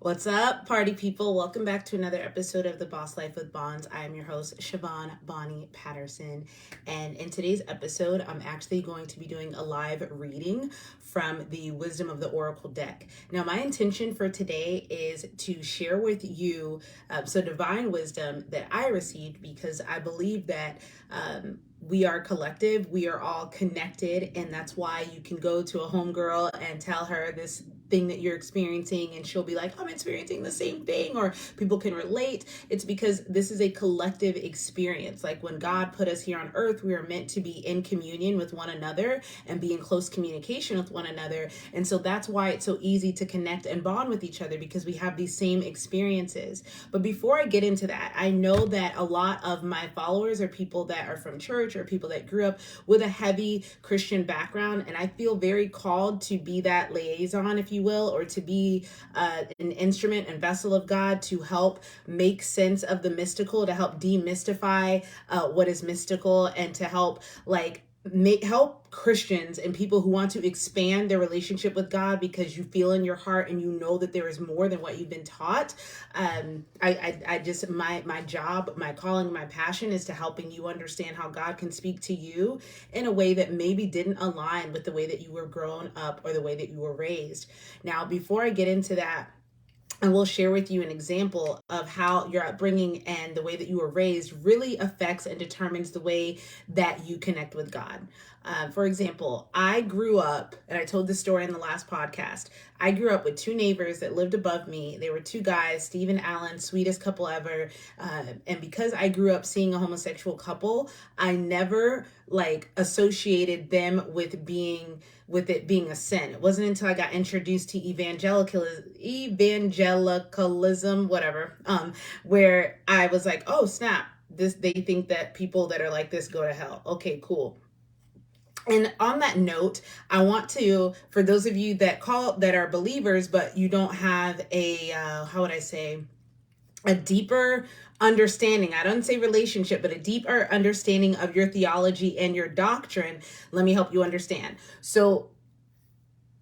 What's up, party people? Welcome back to another episode of The Boss Life with Bonds. I am your host, Siobhan Bonnie Patterson. And in today's episode, I'm actually going to be doing a live reading from the Wisdom of the Oracle deck. Now, my intention for today is to share with you some divine wisdom that I received, because I believe that we are collective, we are all connected, and that's why you can go to a homegirl and tell her this thing that you're experiencing and she'll be like, I'm experiencing the same thing, or people can relate. It's because this is a collective experience. Like when God put us here on earth, we are meant to be in communion with one another and be in close communication with one another. And so that's why it's so easy to connect and bond with each other, because we have these same experiences. But before I get into that, I know that a lot of my followers are people that are from church or people that grew up with a heavy Christian background, and I feel very called to be that liaison, if you will, or to be an instrument and vessel of God to help make sense of the mystical, to help demystify what is mystical, and to help help Christians and people who want to expand their relationship with God, because you feel in your heart and you know that there is more than what you've been taught. I just, my job, my calling, my passion is to helping you understand how God can speak to you in a way that maybe didn't align with the way that you were grown up or the way that you were raised. Now, before I get into that, I will share with you an example of how your upbringing and the way that you were raised really affects and determines the way that you connect with God. For example, I grew up, and I told this story in the last podcast, I grew up with two neighbors that lived above me. They were two guys, Steve and Alan, sweetest couple ever. And because I grew up seeing a homosexual couple, I never associated them with it being a sin. It wasn't until I got introduced to evangelicalism, whatever, where I was like, oh snap, they think that people that are like this go to hell. Okay, cool. And on that note, I want to, for those of you that are believers, but you don't have a deeper understanding. I don't say relationship, but a deeper understanding of your theology and your doctrine. Let me help you understand. So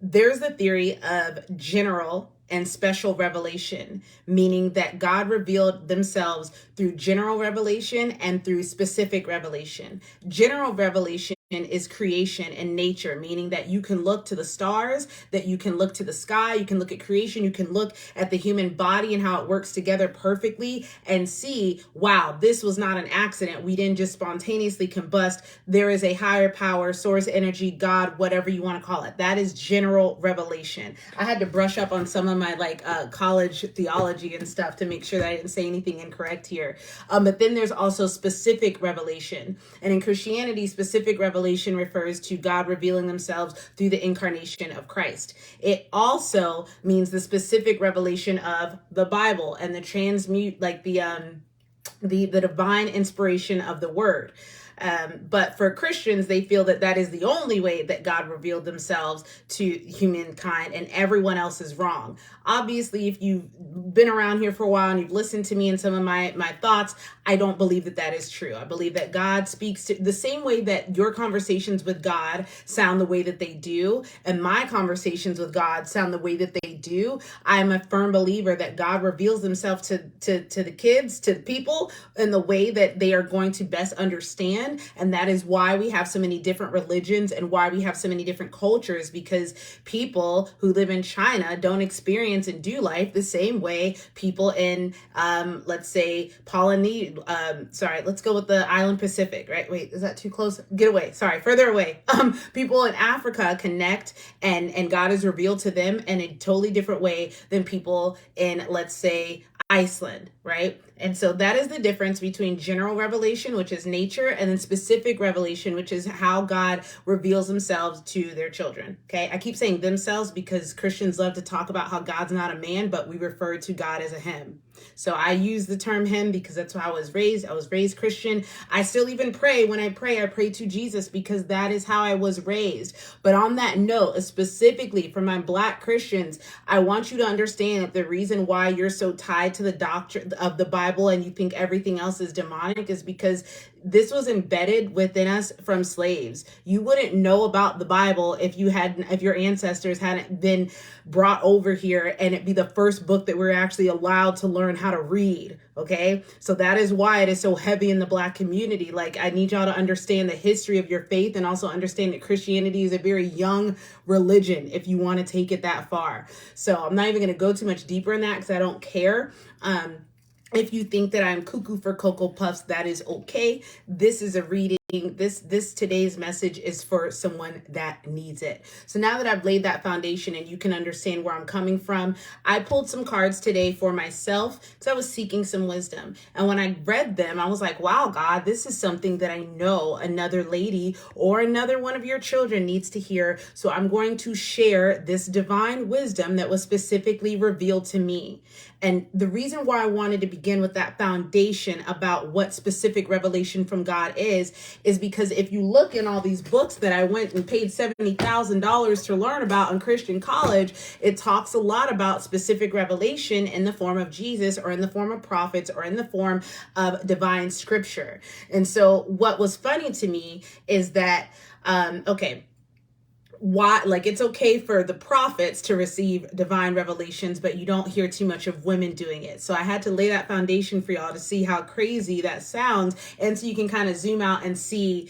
there's the theory of general and special revelation, meaning that God revealed themselves through general revelation and through specific revelation. General revelation is creation and nature, meaning that you can look to the stars, that you can look to the sky, you can look at creation, you can look at the human body and how it works together perfectly and see, wow, this was not an accident. We didn't just spontaneously combust. There is a higher power, source, energy, God, whatever you want to call it. That is general revelation. I had to brush up on some of my college theology and stuff to make sure that I didn't say anything incorrect here. But then there's also specific revelation. And in Christianity, specific revelation refers to God revealing themselves through the incarnation of Christ. It also means the specific revelation of the Bible and the the divine inspiration of the word. But for Christians, they feel that that is the only way that God revealed themselves to humankind, and everyone else is wrong. Obviously, if you've been around here for a while and you've listened to me and some of my thoughts, I don't believe that that is true. I believe that God speaks to the same way that your conversations with God sound the way that they do, and my conversations with God sound the way that they do. I'm a firm believer that God reveals himself to the kids, to the people, in the way that they are going to best understand. And that is why we have so many different religions and why we have so many different cultures, because people who live in China don't experience and do life the same way people in, let's say, Polynesia. Let's go with the island Pacific, right? Wait, is that too close? Get away. Sorry, further away. People in Africa connect and God is revealed to them in a totally different way than people in, let's say, Iceland, right? And so that is the difference between general revelation, which is nature, and then specific revelation, which is how God reveals himself to their children. Okay. I keep saying themselves because Christians love to talk about how God's not a man, but we refer to God as a him. So I use the term him because that's how I was raised. I was raised Christian. I still even pray. When I pray to Jesus because that is how I was raised. But on that note, specifically for my Black Christians, I want you to understand that the reason why you're so tied to the doctrine of the Bible Bible and you think everything else is demonic is because this was embedded within us from slaves. You wouldn't know about the Bible if your ancestors hadn't been brought over here and it be the first book that we're actually allowed to learn how to read. Okay. So that is why it is so heavy in the Black community. Like, I need y'all to understand the history of your faith and also understand that Christianity is a very young religion if you want to take it that far. So I'm not even going to go too much deeper in that because I don't care. If you think that I'm cuckoo for Cocoa Puffs, that is okay. This is a reading. This today's message is for someone that needs it. So now that I've laid that foundation and you can understand where I'm coming from, I pulled some cards today for myself because I was seeking some wisdom. And when I read them, I was like, wow, God, this is something that I know another lady or another one of your children needs to hear. So I'm going to share this divine wisdom that was specifically revealed to me. And the reason why I wanted to begin with that foundation about what specific revelation from God is because if you look in all these books that I went and paid $70,000 to learn about in Christian college, it talks a lot about specific revelation in the form of Jesus or in the form of prophets or in the form of divine scripture. And so what was funny to me is that, why, like, it's okay for the prophets to receive divine revelations, but you don't hear too much of women doing it. So I had to lay that foundation for y'all to see how crazy that sounds. And so you can kind of zoom out and see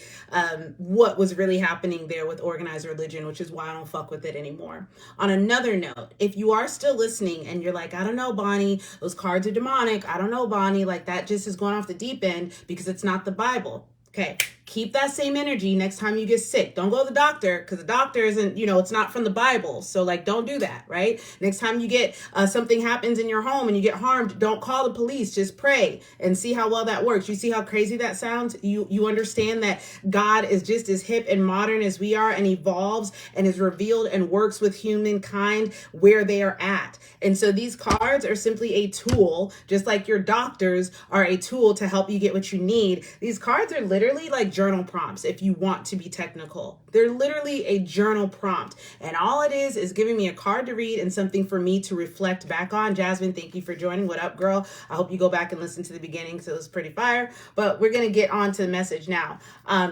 what was really happening there with organized religion, which is why I don't fuck with it anymore. On another note, if you are still listening and you're like, I don't know, Bonnie, those cards are demonic. I don't know, Bonnie, like that just is going off the deep end because it's not the Bible. Okay, keep that same energy next time you get sick. Don't go to the doctor because the doctor isn't, it's not from the Bible. So like, don't do that, right? Next time you get something happens in your home and you get harmed, don't call the police. Just pray and see how well that works. You see how crazy that sounds? You understand that God is just as hip and modern as we are and evolves and is revealed and works with humankind where they are at. And so these cards are simply a tool, just like your doctors are a tool to help you get what you need. These cards are literally like journal prompts if you want to be technical. They're literally a journal prompt. And all it is giving me a card to read and something for me to reflect back on. Jasmine, thank you for joining. What up, girl? I hope you go back and listen to the beginning because it was pretty fire. But we're going to get on to the message now.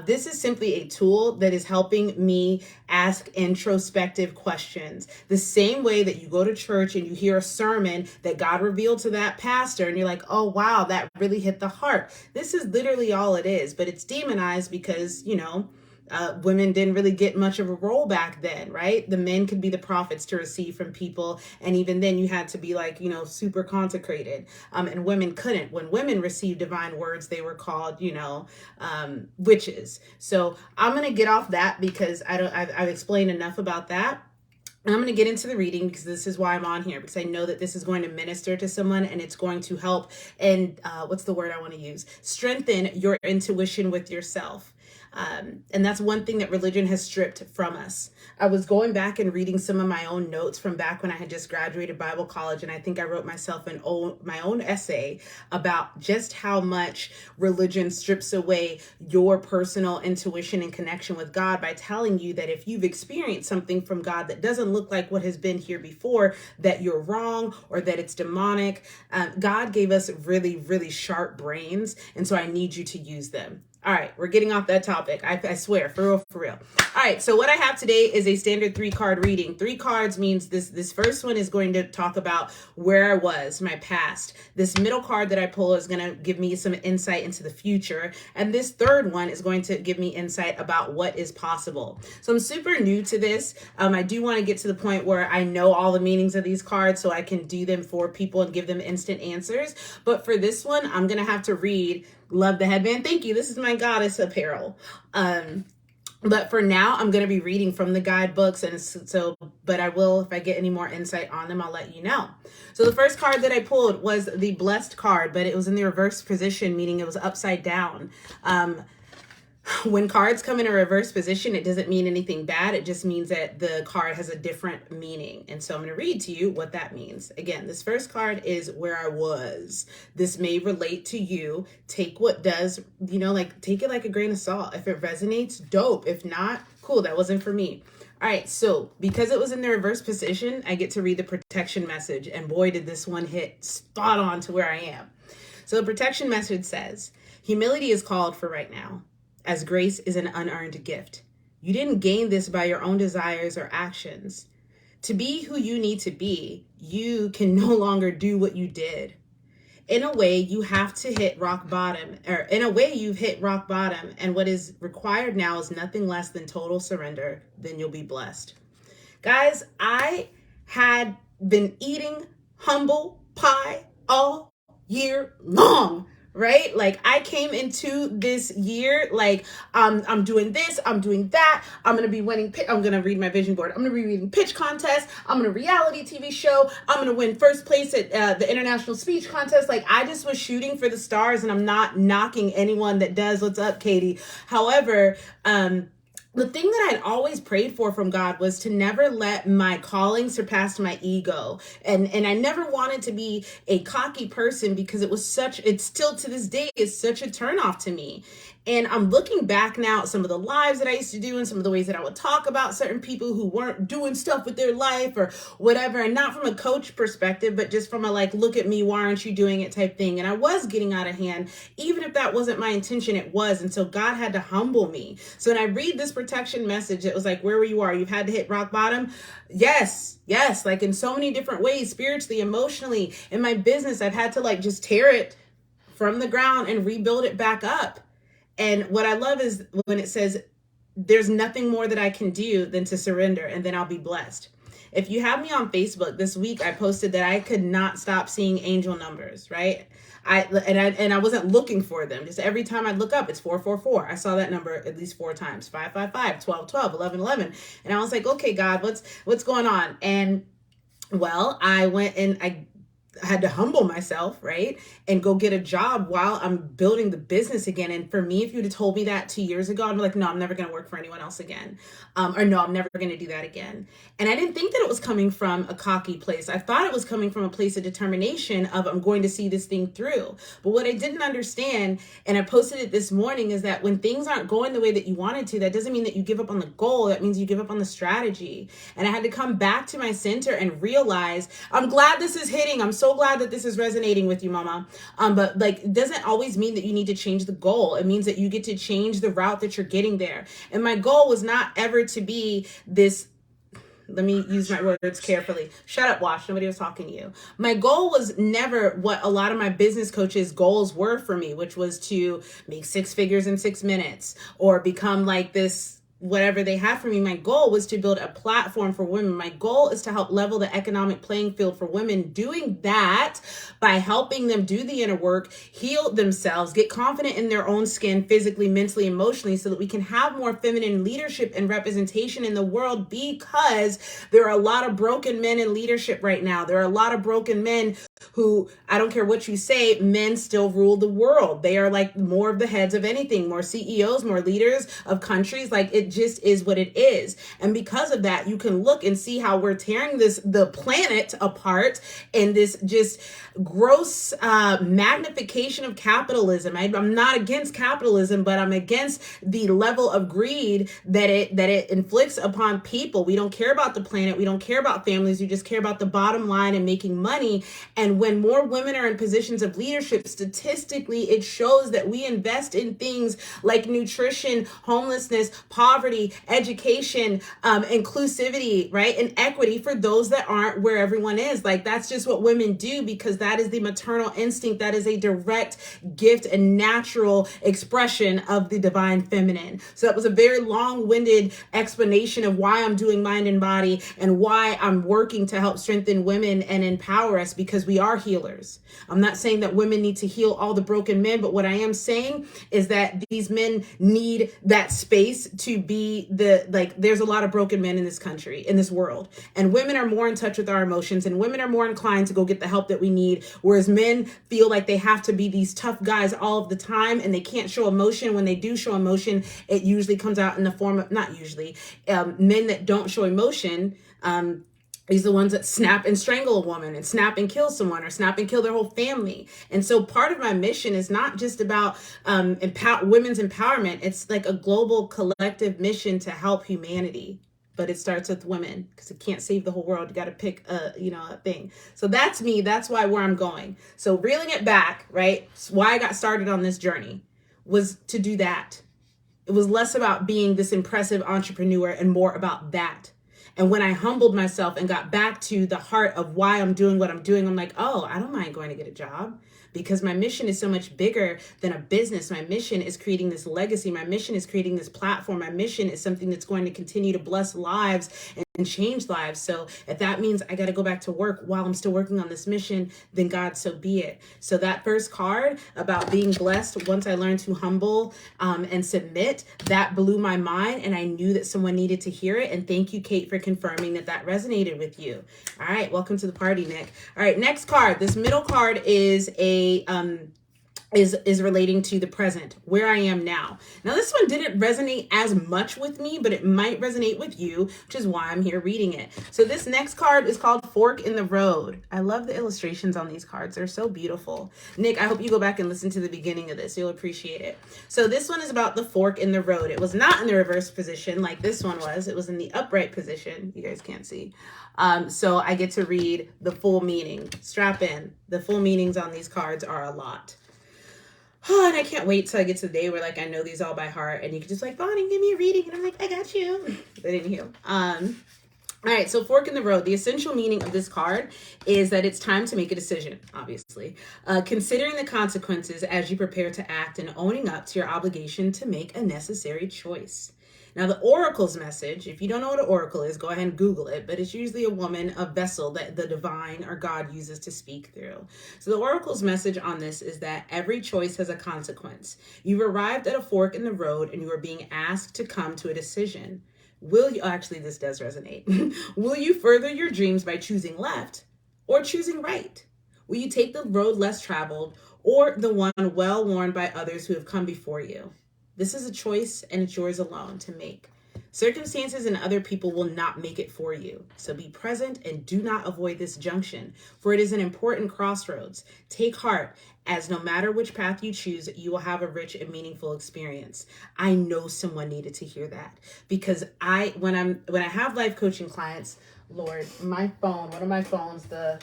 This is simply a tool that is helping me ask introspective questions. The same way that you go to church and you hear a sermon that God revealed to that pastor and you're like, oh, wow, that really hit the heart. This is literally all it is, but it's demonized because, women didn't really get much of a role back then, right? The men could be the prophets to receive from people. And even then you had to be like, super consecrated. And women couldn't. When women received divine words, they were called, witches. So I'm going to get off that because I've explained enough about that. And I'm going to get into the reading because this is why I'm on here, because I know that this is going to minister to someone and it's going to help. And what's the word I want to use? Strengthen your intuition with yourself. And that's one thing that religion has stripped from us. I was going back and reading some of my own notes from back when I had just graduated Bible college. And I think I wrote myself my own essay about just how much religion strips away your personal intuition and connection with God by telling you that if you've experienced something from God that doesn't look like what has been here before, that you're wrong or that it's demonic. God gave us really, really sharp brains. And so I need you to use them. All right, we're getting off that topic. I swear, for real. All right, so what I have today is a standard 3-card reading. 3 cards means this first one is going to talk about where I was, my past. This middle card that I pull is going to give me some insight into the future. And this third one is going to give me insight about what is possible. So I'm super new to this. I do want to get to the point where I know all the meanings of these cards so I can do them for people and give them instant answers. But for this one, I'm going to have to read. Love the headband. Thank you. This is my goddess apparel. But for now, I'm going to be reading from the guidebooks. But I will, if I get any more insight on them, I'll let you know. So the first card that I pulled was the blessed card, but it was in the reverse position, meaning it was upside down. When cards come in a reverse position, it doesn't mean anything bad. It just means that the card has a different meaning. And so I'm going to read to you what that means. Again, this first card is where I was. This may relate to you. Take what does, take it like a grain of salt. If it resonates, dope. If not, cool. That wasn't for me. All right. So because it was in the reverse position, I get to read the protection message. And boy, did this one hit spot on to where I am. So the protection message says, humility is called for right now, as grace is an unearned gift. You didn't gain this by your own desires or actions. To be who you need to be, you can no longer do what you did. In a way, you have to hit rock bottom, or in a way, you've hit rock bottom, and what is required now is nothing less than total surrender. Then you'll be blessed. Guys, I had been eating humble pie all year long, right? Like, I came into this year like, I'm doing this, I'm doing that, I'm gonna be winning, I'm gonna read my vision board, I'm gonna be reading pitch contests, I'm gonna reality TV show, I'm gonna win first place at the international speech contest. Like, I just was shooting for the stars, and I'm not knocking anyone that does. What's up, Katie? However, the thing that I'd always prayed for from God was to never let my calling surpass my ego. And I never wanted to be a cocky person, because it's still to this day is such a turnoff to me. And I'm looking back now at some of the lives that I used to do and some of the ways that I would talk about certain people who weren't doing stuff with their life or whatever. And not from a coach perspective, but just from a like, look at me, why aren't you doing it type thing. And I was getting out of hand, even if that wasn't my intention, it was. And so God had to humble me. So when I read this protection message, it was like, wherever you are, you've had to hit rock bottom. Yes, like in so many different ways, spiritually, emotionally, in my business, I've had to like just tear it from the ground and rebuild it back up. And what I love is when it says, there's nothing more that I can do than to surrender, and then I'll be blessed. If you have me on Facebook this week, I posted that I could not stop seeing angel numbers, right? I wasn't looking for them. Just every time I look up, it's 444. I saw that number at least 4 times, 555, 1212, 1111. And I was like, okay, God, what's going on? And well, I went and I had to humble myself, right? And go get a job while I'm building the business again. And for me, if you'd have told me that 2 years ago, I'd be like, no, I'm never going to work for anyone else again. Or no, I'm never going to do that again. And I didn't think that it was coming from a cocky place. I thought it was coming from a place of determination of, I'm going to see this thing through. But what I didn't understand, and I posted it this morning, is that when things aren't going the way that you wanted to, that doesn't mean that you give up on the goal. That means you give up on the strategy. And I had to come back to my center and realize, I'm glad this is hitting. I'm so glad that this is resonating with you, mama. But like, it doesn't always mean that you need to change the goal. It means that you get to change the route that you're getting there. And my goal was not ever to be this, let me use my words carefully. Shut up, Wash. Nobody was talking to you. My goal was never what a lot of my business coaches' goals were for me, which was to make 6 figures in 6 minutes or become like this, whatever they had for me. My goal was to build a platform for women. My goal is to help level the economic playing field for women, doing that by helping them do the inner work, heal themselves, get confident in their own skin, physically, mentally, emotionally, so that we can have more feminine leadership and representation in the world, because there are a lot of broken men in leadership right now. There are a lot of broken men who, I don't care what you say, men still rule the world. They are like more of the heads of anything, more CEOs, more leaders of countries. Like, it just is what it is. And because of that, you can look and see how we're tearing the planet apart in this just gross magnification of capitalism. I'm not against capitalism, but I'm against the level of greed that it inflicts upon people. We don't care about the planet. We don't care about families. We just care about the bottom line and making money. And when more women are in positions of leadership, statistically, it shows that we invest in things like nutrition, homelessness, poverty, education, inclusivity, right? And equity for those that aren't where everyone is. Like, that's just what women do, because that is the maternal instinct. That is a direct gift and natural expression of the divine feminine. So that was a very long-winded explanation of why I'm doing Mind and Body and why I'm working to help strengthen women and empower us, because we are healers. I'm not saying that women need to heal all the broken men, but what I am saying is that these men need that space to be there's a lot of broken men in this country, in this world, and women are more in touch with our emotions, and women are more inclined to go get the help that we need, whereas men feel like they have to be these tough guys all of the time, and they can't show emotion. When they do show emotion, it usually comes out in the form of, not usually, men that don't show emotion, these are the ones that snap and strangle a woman and snap and kill someone or snap and kill their whole family. And so part of my mission is not just about women's empowerment. It's like a global collective mission to help humanity. but it starts with women because it can't save the whole world. You got to pick a thing. So that's me. That's where I'm going. So reeling it back, right? Why I got started on this journey was to do that. It was less about being this impressive entrepreneur and more about that. And when I humbled myself and got back to the heart of why I'm doing what I'm doing, I'm like, oh, I don't mind going to get a job because my mission is so much bigger than a business. My mission is creating this legacy. My mission is creating this platform. My mission is something that's going to continue to bless lives and change lives. So if that means I got to go back to work while I'm still working on this mission, then God, so be it. So that first card about being blessed, once I learned to humble and submit, that blew my mind. And I knew that someone needed to hear it. And thank you, Kate, for confirming that resonated with you. All right. Welcome to the party, Nick. All right. Next card. This middle card is is relating to the present, where I am now. Now, this one didn't resonate as much with me, but it might resonate with you, which is why I'm here reading it. So this next card is called Fork in the Road. I love the illustrations on these cards. They're so beautiful. Nick, I hope you go back and listen to the beginning of this. You'll appreciate it. So this one is about the fork in the road. It was not in the reverse position like this one was. It was in the upright position. You guys can't see. So I get to read the full meaning. Strap in. The full meanings on these cards are a lot. Oh, and I can't wait till I get to the day where I know these all by heart and you can just Bonnie, give me a reading. And I'm like, I got you. But anywho, all right. So fork in the road. The essential meaning of this card is that it's time to make a decision, obviously. Considering the consequences as you prepare to act and owning up to your obligation to make a necessary choice. Now, the oracle's message, if you don't know what an oracle is, go ahead and Google it, but it's usually a woman, a vessel that the divine or God uses to speak through. So the oracle's message on this is that every choice has a consequence. You've arrived at a fork in the road and you are being asked to come to a decision. Will you, actually, this does resonate. Will you further your dreams by choosing left or choosing right? Will you take the road less traveled or the one well worn by others who have come before you? This is a choice and it's yours alone to make. Circumstances and other people will not make it for you. So be present and do not avoid this junction, for it is an important crossroads. Take heart, as no matter which path you choose, you will have a rich and meaningful experience. I know someone needed to hear that because when I have life coaching clients, Lord, my phone, one of my phones, the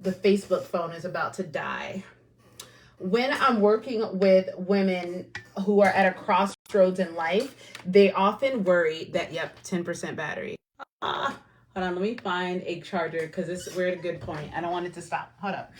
Facebook phone is about to die. When I'm working with women who are at a crossroads in life, they often worry that, 10% battery. Hold on, let me find a charger because we're at a good point. I don't want it to stop. Hold up.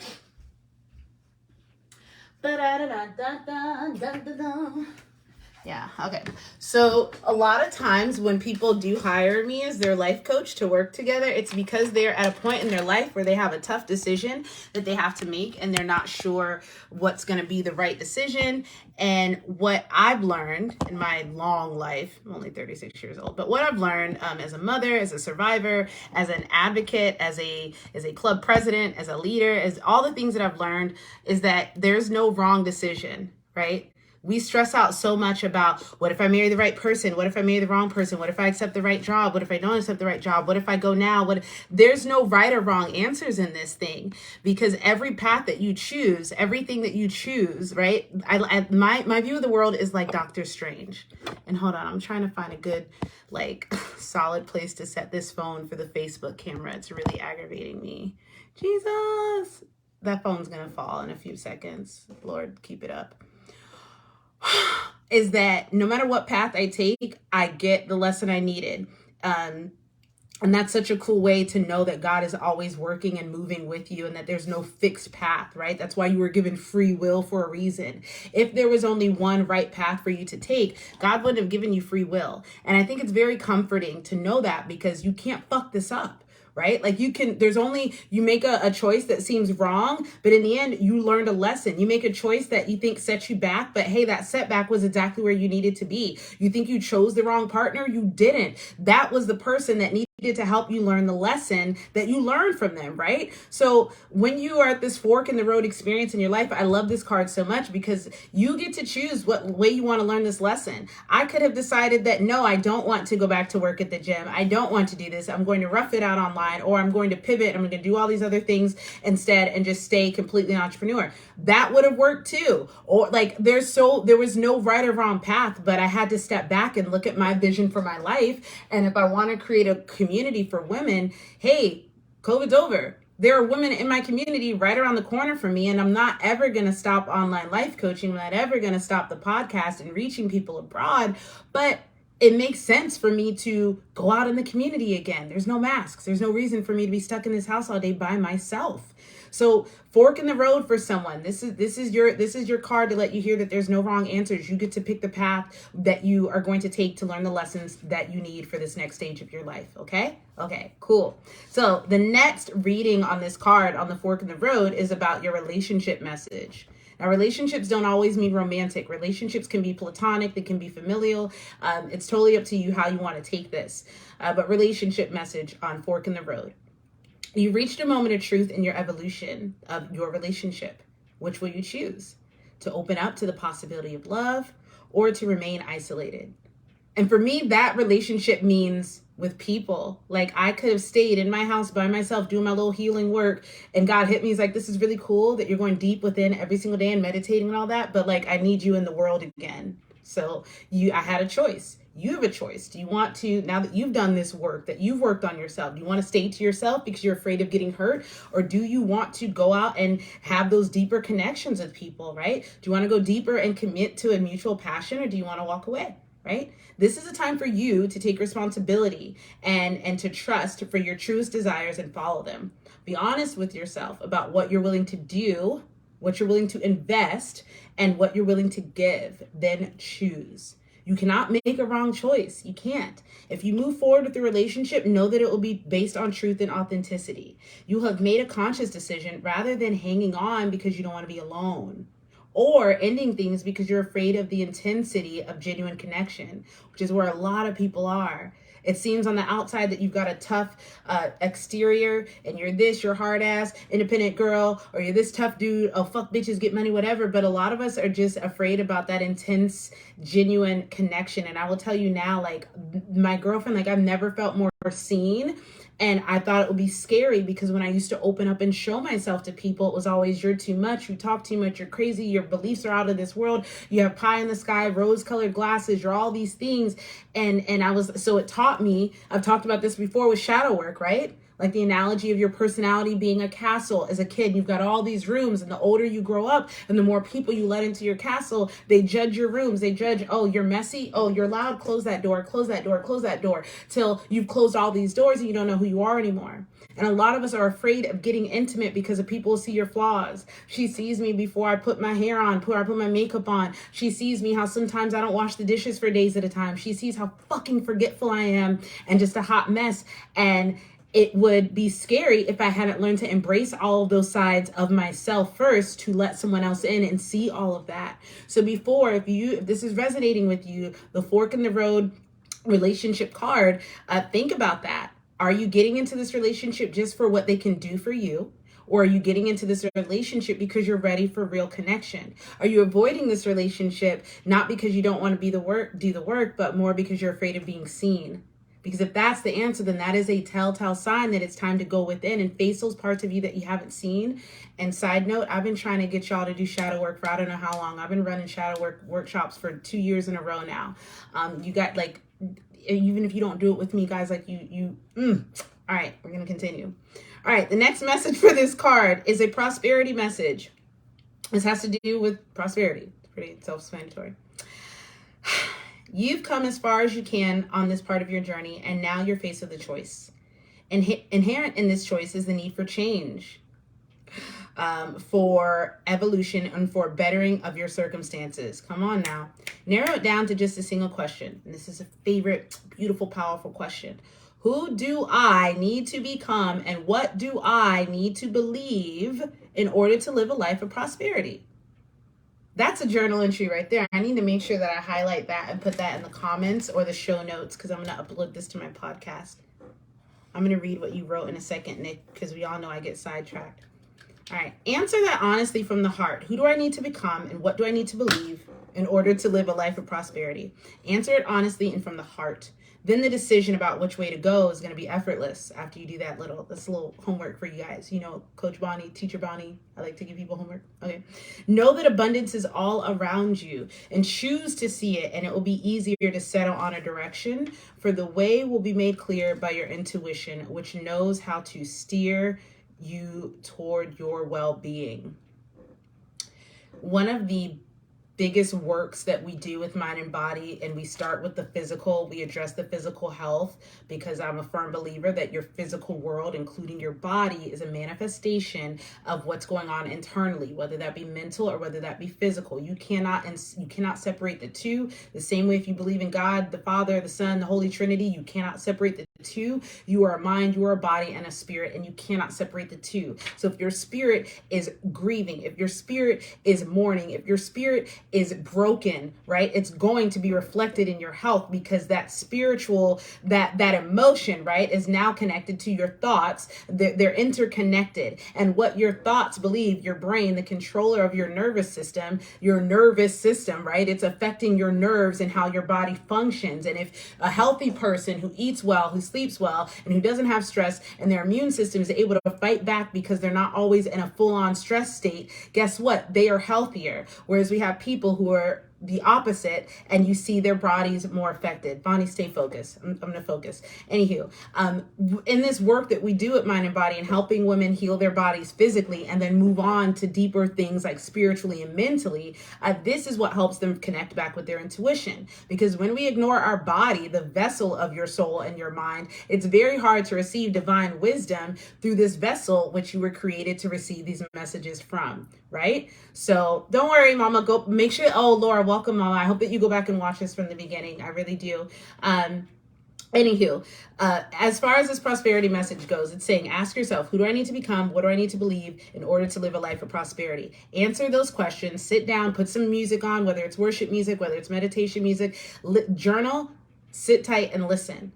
Yeah, okay. So a lot of times when people do hire me as their life coach to work together, it's because they're at a point in their life where they have a tough decision that they have to make and they're not sure what's going to be the right decision. And what I've learned in my long life, I'm only 36 years old, but what I've learned as a mother, as a survivor, as an advocate, as a club president, as a leader, as all the things that I've learned is that there's no wrong decision, right? We stress out so much about what if I marry the right person? What if I marry the wrong person? What if I accept the right job? What if I don't accept the right job? What if I go now? There's no right or wrong answers in this thing because every path that you choose, everything that you choose, right? My view of the world is like Doctor Strange. And hold on, I'm trying to find a good, solid place to set this phone for the Facebook camera. It's really aggravating me. Jesus, that phone's gonna fall in a few seconds. Lord, keep it up. Is that no matter what path I take, I get the lesson I needed. And that's such a cool way to know that God is always working and moving with you and that there's no fixed path, right? That's why you were given free will for a reason. If there was only one right path for you to take, God wouldn't have given you free will. And I think it's very comforting to know that because you can't fuck this up. Right? You make a choice that seems wrong, but in the end, you learned a lesson. You make a choice that you think sets you back, but hey, that setback was exactly where you needed to be. You think you chose the wrong partner? You didn't. That was the person that needed to help you learn the lesson that you learned from them, right? So when you are at this fork in the road experience in your life, I love this card so much because you get to choose what way you want to learn this lesson. I could have decided that, no, I don't want to go back to work at the gym. I don't want to do this. I'm going to rough it out online, or I'm going to pivot. I'm going to do all these other things instead and just stay completely an entrepreneur. That would have worked too. Or like there was no right or wrong path, but I had to step back and look at my vision for my life. And if I want to create a community for women, hey, COVID's over. There are women in my community right around the corner from me, and I'm not ever going to stop online life coaching. I'm not ever going to stop the podcast and reaching people abroad, but it makes sense for me to go out in the community again. There's no masks. There's no reason for me to be stuck in this house all day by myself. So fork in the road for someone. This is your card to let you hear that there's no wrong answers. You get to pick the path that you are going to take to learn the lessons that you need for this next stage of your life. Okay? Okay, cool. So the next reading on this card on the fork in the road is about your relationship message. Now, relationships don't always mean romantic. Relationships can be platonic. They can be familial. It's totally up to you how you want to take this. But relationship message on fork in the road. You reached a moment of truth in your evolution of your relationship. Which will you choose? To open up to the possibility of love or to remain isolated? And for me, that relationship means with people. Like I could have stayed in my house by myself doing my little healing work, and God hit me. He's like, this is really cool that you're going deep within every single day and meditating and all that, but like I need you in the world again. So I had a choice. You have a choice. Do you want to, now that you've done this work, that you've worked on yourself, do you want to stay to yourself because you're afraid of getting hurt? Or do you want to go out and have those deeper connections with people, right? Do you want to go deeper and commit to a mutual passion, or do you want to walk away, right? This is a time for you to take responsibility and to trust for your truest desires and follow them. Be honest with yourself about what you're willing to do, what you're willing to invest, and what you're willing to give. Then choose. You cannot make a wrong choice. You can't. If you move forward with the relationship, know that it will be based on truth and authenticity. You have made a conscious decision rather than hanging on because you don't want to be alone, or ending things because you're afraid of the intensity of genuine connection, which is where a lot of people are. It seems on the outside that you've got a tough exterior and you're your hard ass, independent girl, or you're this tough dude, oh, fuck bitches, get money, whatever. But a lot of us are just afraid about that intense, genuine connection. And I will tell you now, like my girlfriend, like I've never felt more seen. And I thought it would be scary because when I used to open up and show myself to people, it was always, you're too much, you talk too much, you're crazy, your beliefs are out of this world, you have pie in the sky, rose-colored glasses, you're all these things. And so it taught me, I've talked about this before with shadow work, right? Like the analogy of your personality being a castle. As a kid, you've got all these rooms, and the older you grow up and the more people you let into your castle, they judge your rooms. They judge, oh, you're messy. Oh, you're loud. Close that door, close that door, close that door, till you've closed all these doors and you don't know who you are anymore. And a lot of us are afraid of getting intimate because of people see your flaws. She sees me before I put my hair on, before I put my makeup on. She sees me how sometimes I don't wash the dishes for days at a time. She sees how fucking forgetful I am and just a hot mess. And it would be scary if I hadn't learned to embrace all of those sides of myself first to let someone else in and see all of that. So before, if this is resonating with you, the fork in the road relationship card, think about that. Are you getting into this relationship just for what they can do for you? Or are you getting into this relationship because you're ready for real connection? Are you avoiding this relationship not because you don't want to do the work, but more because you're afraid of being seen? Because if that's the answer, then that is a telltale sign that it's time to go within and face those parts of you that you haven't seen. And side note, I've been trying to get y'all to do shadow work for I don't know how long. I've been running shadow work workshops for 2 years in a row now. You got like, even if you don't do it with me, guys, like all right, we're going to continue. All right, the next message for this card is a prosperity message. This has to do with prosperity. It's pretty self-explanatory. You've come as far as you can on this part of your journey, and now you're faced with a choice. Inherent in this choice is the need for change, for evolution, and for bettering of your circumstances. Come on now. Narrow it down to just a single question. And this is a favorite, beautiful, powerful question. Who do I need to become, and what do I need to believe in order to live a life of prosperity? That's a journal entry right there. I need to make sure that I highlight that and put that in the comments or the show notes because I'm going to upload this to my podcast. I'm going to read what you wrote in a second, Nick, because we all know I get sidetracked. All right. Answer that honestly from the heart. Who do I need to become and what do I need to believe in order to live a life of prosperity? Answer it honestly and from the heart. Then the decision about which way to go is going to be effortless after you do that that's a little homework for you guys. You know, Coach Bonnie, Teacher Bonnie, I like to give people homework. Okay. Know that abundance is all around you and choose to see it, and it will be easier to settle on a direction, for the way will be made clear by your intuition, which knows how to steer you toward your well-being. One of the biggest works that we do with mind and body, and we start with the physical. We address the physical health because I'm a firm believer that your physical world, including your body, is a manifestation of what's going on internally, whether that be mental or whether that be physical. You cannot separate the two. The same way if you believe in God, the Father, the Son, the Holy Trinity, you cannot separate the two. You are a mind, you are a body, and a spirit, and you cannot separate the two. So if your spirit is grieving, if your spirit is mourning, if your spirit is broken, right, it's going to be reflected in your health, because that spiritual, that emotion, right, is now connected to your thoughts. They're interconnected, and what your thoughts believe, your brain, the controller of your nervous system, right, it's affecting your nerves and how your body functions. And if a healthy person who eats well, who sleeps well, and who doesn't have stress, and their immune system is able to fight back because they're not always in a full-on stress state, guess what? They are healthier. Whereas we have people who are the opposite, and you see their bodies more affected. Bonnie, stay focused. I'm going to focus. Anywho, in this work that we do at Mind and Body and helping women heal their bodies physically and then move on to deeper things like spiritually and mentally, this is what helps them connect back with their intuition. Because when we ignore our body, the vessel of your soul and your mind, it's very hard to receive divine wisdom through this vessel which you were created to receive these messages from, right? So don't worry, mama, go make sure. Oh, Laura, welcome, mama. I hope that you go back and watch this from the beginning. I really do. Anywho, as far as this prosperity message goes, it's saying, ask yourself, who do I need to become? What do I need to believe in order to live a life of prosperity? Answer those questions, sit down, put some music on, whether it's worship music, whether it's meditation music, journal, sit tight and listen.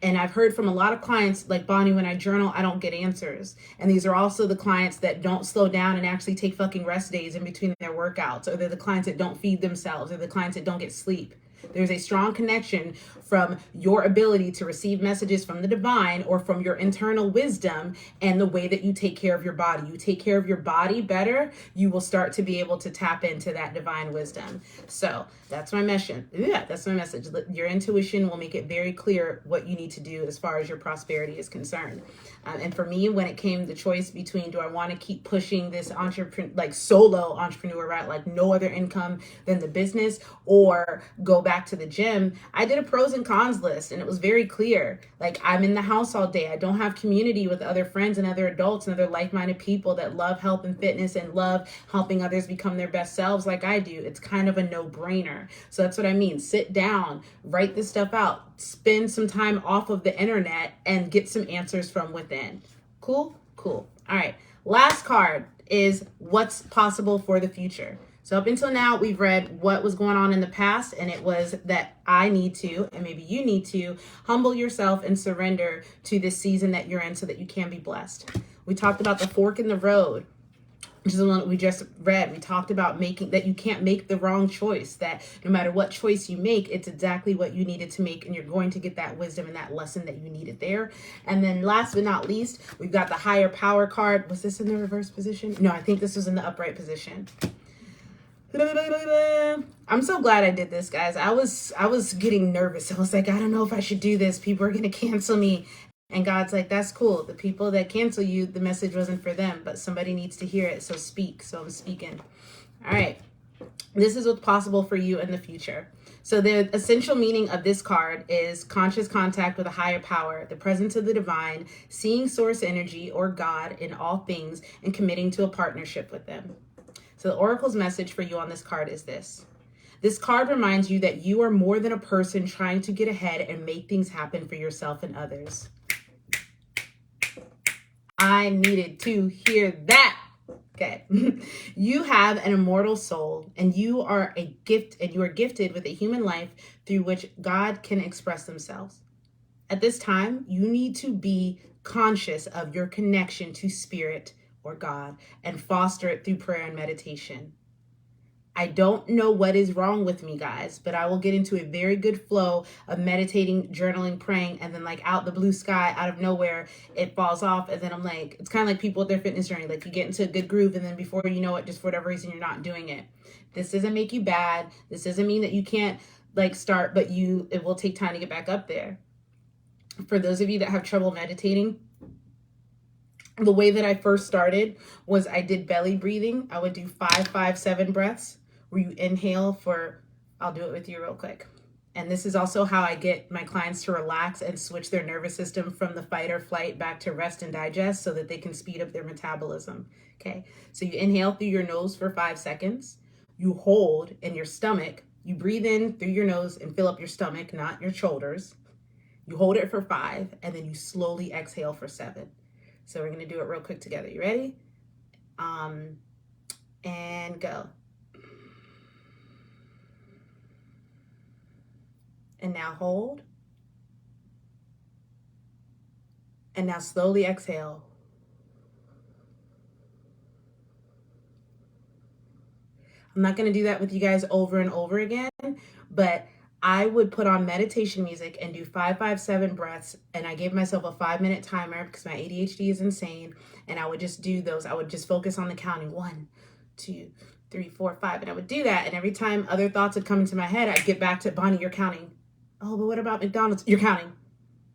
And I've heard from a lot of clients like, Bonnie, when I journal, I don't get answers. And these are also the clients that don't slow down and actually take fucking rest days in between their workouts, or they're the clients that don't feed themselves, or the clients that don't get sleep. There's a strong connection from your ability to receive messages from the divine or from your internal wisdom and the way that you take care of your body. You take care of your body better, you will start to be able to tap into that divine wisdom. So that's my mission. Yeah, that's my message. Your intuition will make it very clear what you need to do as far as your prosperity is concerned. And for me, when it came the choice between, do I want to keep pushing this solo entrepreneur route, like no other income than the business, or go back to the gym, I did a pros and cons list, and it was very clear. Like, I'm in the house all day. I don't have community with other friends and other adults and other like-minded people that love health and fitness and love helping others become their best selves like I do. It's kind of a no-brainer. So that's what I mean. Sit down, write this stuff out, spend some time off of the internet, and get some answers from within. Cool? Cool. All right. Last card is what's possible for the future. So up until now, we've read what was going on in the past, and it was that I need to, and maybe you need to, humble yourself and surrender to this season that you're in so that you can be blessed. We talked about the fork in the road, which is the one that we just read. We talked about that you can't make the wrong choice, that no matter what choice you make, it's exactly what you needed to make, and you're going to get that wisdom and that lesson that you needed there. And then last but not least, we've got the higher power card. Was this in the reverse position? No, I think this was in the upright position. I'm so glad I did this, guys. I was getting nervous. I was like, I don't know if I should do this. People are going to cancel me. And God's like, that's cool. The people that cancel you, the message wasn't for them, but somebody needs to hear it. So speak. So I'm speaking. All right. This is what's possible for you in the future. So the essential meaning of this card is conscious contact with a higher power, the presence of the divine, seeing source energy or God in all things, and committing to a partnership with them. So the Oracle's message for you on this card is this. This card reminds you that you are more than a person trying to get ahead and make things happen for yourself and others. I needed to hear that. Okay. You have an immortal soul, and you are a gift, and you are gifted with a human life through which God can express themselves. At this time, you need to be conscious of your connection to spirit or God and foster it through prayer and meditation. I don't know what is wrong with me, guys, but I will get into a very good flow of meditating, journaling, praying, and then like out the blue sky, out of nowhere, it falls off. And then I'm like, it's kind of like people with their fitness journey. Like you get into a good groove and then before you know it, just for whatever reason, you're not doing it. This doesn't make you bad. This doesn't mean that you can't like start, but it will take time to get back up there. For those of you that have trouble meditating, the way that I first started was I did belly breathing. I would do 5, 5, 7 breaths where you inhale for, I'll do it with you real quick. And this is also how I get my clients to relax and switch their nervous system from the fight or flight back to rest and digest so that they can speed up their metabolism. Okay, so you inhale through your nose for 5 seconds. You hold in your stomach. You breathe in through your nose and fill up your stomach, not your shoulders. You hold it for 5, and then you slowly exhale for 7. So we're going to do it real quick together. You ready? And go. And now hold. And now slowly exhale. I'm not going to do that with you guys over and over again, but I would put on meditation music and do 5, 5, 7 breaths. And I gave myself a 5-minute timer because my ADHD is insane. And I would just do those. I would just focus on the counting 1, 2, 3, 4, 5. And I would do that. And every time other thoughts would come into my head, I'd get back to, Bonnie, you're counting. Oh, but what about McDonald's? You're counting.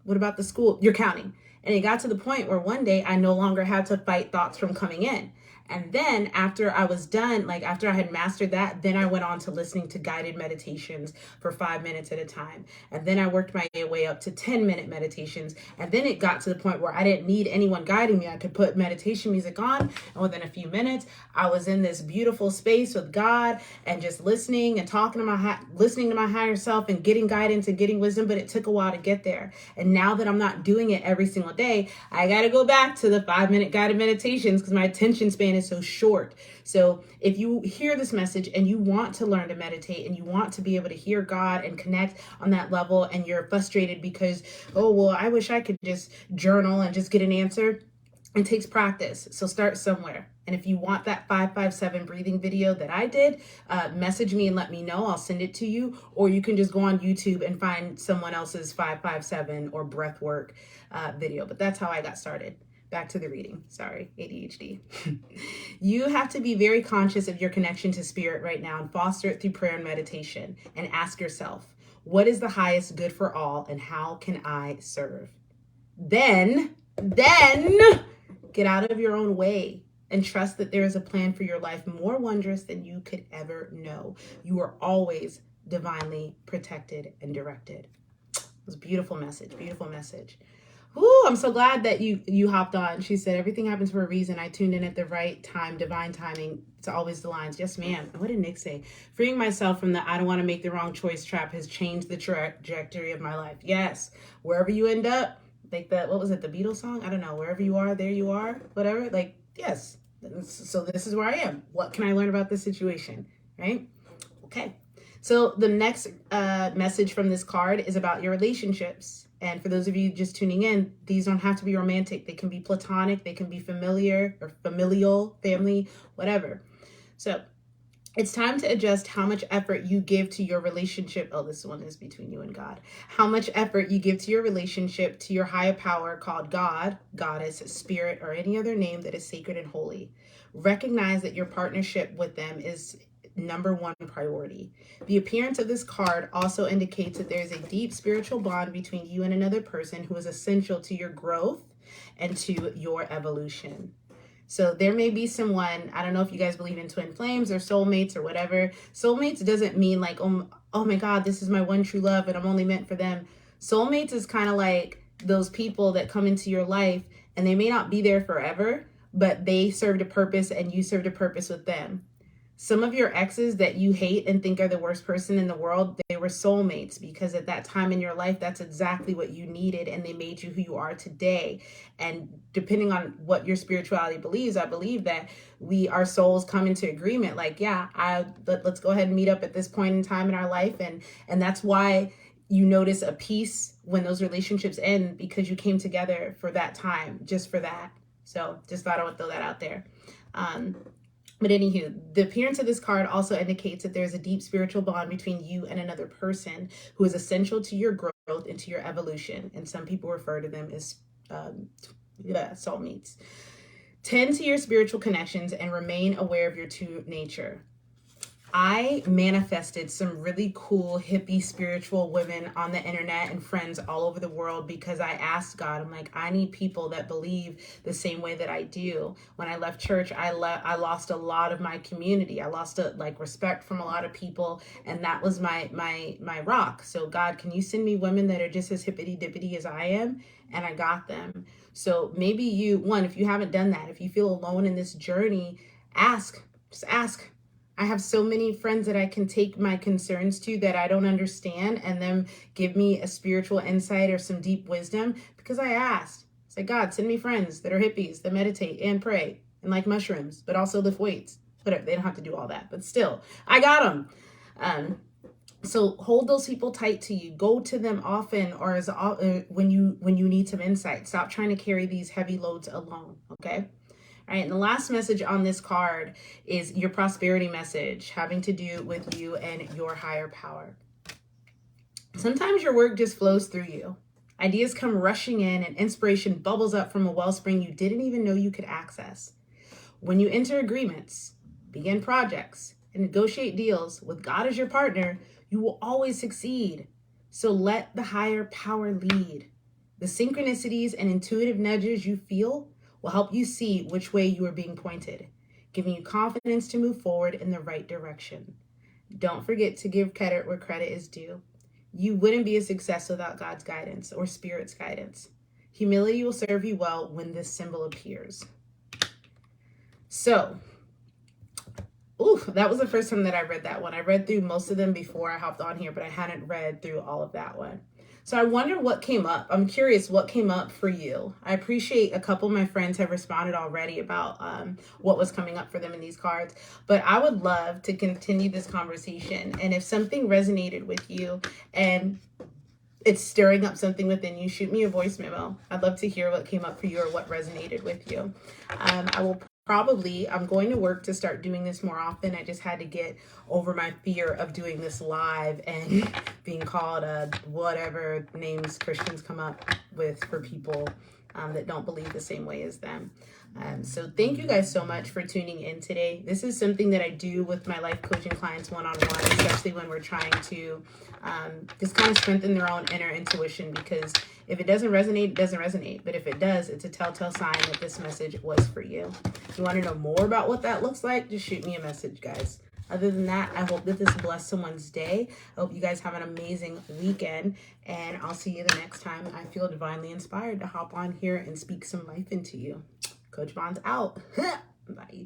What about the school? You're counting. And it got to the point where one day I no longer had to fight thoughts from coming in. And then after I was done, like after I had mastered that, then I went on to listening to guided meditations for 5 minutes at a time. And then I worked my way up to 10-minute meditations. And then it got to the point where I didn't need anyone guiding me. I could put meditation music on, and within a few minutes, I was in this beautiful space with God and just listening and talking to listening to my higher self and getting guidance and getting wisdom. But it took a while to get there. And now that I'm not doing it every single day, I got to go back to the 5-minute guided meditations because my attention span is so short. So if you hear this message and you want to learn to meditate and you want to be able to hear God and connect on that level, and you're frustrated because, oh, well, I wish I could just journal and just get an answer, it takes practice. So start somewhere. And if you want that 5-5-7 breathing video that I did, message me and let me know. I'll send it to you. Or you can just go on YouTube and find someone else's 5-5-7 or breath work video. But that's how I got started. Back to the reading. Sorry, ADHD. You have to be very conscious of your connection to spirit right now and foster it through prayer and meditation. And ask yourself, what is the highest good for all and how can I serve? Then get out of your own way and trust that there is a plan for your life more wondrous than you could ever know. You are always divinely protected and directed. It was a beautiful message, beautiful message. Ooh, I'm so glad that you hopped on. She said, everything happens for a reason. I tuned in at the right time, divine timing. It's always the lines. Yes, ma'am. What did Nick say? Freeing myself from the I don't want to make the wrong choice trap has changed the trajectory of my life. Yes. Wherever you end up, like that, what was it, the Beatles song? I don't know. Wherever you are, there you are. Whatever. Like, yes. So this is where I am. What can I learn about this situation? Right? Okay. So the next message from this card is about your relationships. And for those of you just tuning in, these don't have to be romantic. They can be platonic. They can be familiar or familial, family, whatever. So it's time to adjust how much effort you give to your relationship. Oh, this one is between you and God. How much effort you give to your relationship, to your higher power called God, Goddess, Spirit, or any other name that is sacred and holy. Recognize that your partnership with them is number one priority. The appearance of this card also indicates that there is a deep spiritual bond between you and another person who is essential to your growth and to your evolution. So there may be someone, I don't know if you guys believe in twin flames or soulmates or whatever. Soulmates doesn't mean like, oh my God, this is my one true love and I'm only meant for them. Soulmates is kind of like those people that come into your life and they may not be there forever, but they served a purpose and you served a purpose with them. Some of your exes that you hate and think are the worst person in the world, they were soulmates because at that time in your life, that's exactly what you needed and they made you who you are today. And depending on what your spirituality believes, I believe that our souls come into agreement. Like, yeah, let's go ahead and meet up at this point in time in our life. And that's why you notice a peace when those relationships end because you came together for that time, just for that. So just thought I would throw that out there. But anywho, the appearance of this card also indicates that there's a deep spiritual bond between you and another person who is essential to your growth and to your evolution. And some people refer to them as soulmates. Tend to your spiritual connections and remain aware of your true nature. I manifested some really cool hippie spiritual women on the internet and friends all over the world because I asked God, I'm like, I need people that believe the same way that I do. When I left church, I lost a lot of my community. I lost respect from a lot of people, and that was my rock. So God, can you send me women that are just as hippity dippity as I am? And I got them. So maybe if you haven't done that, if you feel alone in this journey, just ask. I have so many friends that I can take my concerns to that I don't understand and them give me a spiritual insight or some deep wisdom because I asked. It's like, God, send me friends that are hippies that meditate and pray and like mushrooms, but also lift weights. Whatever, they don't have to do all that, but still, I got them. So hold those people tight to you. Go to them often or when you need some insight. Stop trying to carry these heavy loads alone, okay? All right, and the last message on this card is your prosperity message, having to do with you and your higher power. Sometimes your work just flows through you. Ideas come rushing in and inspiration bubbles up from a wellspring you didn't even know you could access. When you enter agreements, begin projects, and negotiate deals with God as your partner, you will always succeed. So let the higher power lead. The synchronicities and intuitive nudges you feel will help you see which way you are being pointed, giving you confidence to move forward in the right direction. Don't forget to give credit where credit is due. You wouldn't be a success without God's guidance or Spirit's guidance. Humility will serve you well when this symbol appears. So, that was the first time that I read that one. I read through most of them before I hopped on here, but I hadn't read through all of that one. So I wonder what came up. I'm curious what came up for you. I appreciate a couple of my friends have responded already about what was coming up for them in these cards. But I would love to continue this conversation. And if something resonated with you and it's stirring up something within you, shoot me a voice memo. I'd love to hear what came up for you or what resonated with you. I'm going to work to start doing this more often. I just had to get over my fear of doing this live and being called whatever names Christians come up with for people that don't believe the same way as them. So thank you guys so much for tuning in today. This is something that I do with my life coaching clients one-on-one, especially when we're trying to just kind of strengthen their own inner intuition, because if it doesn't resonate, it doesn't resonate. But if it does, it's a telltale sign that this message was for you. If you want to know more about what that looks like, just shoot me a message, guys. Other than that, I hope that this blessed someone's day. I hope you guys have an amazing weekend, and I'll see you the next time I feel divinely inspired to hop on here and speak some life into you. Coach Bond's out. Bye.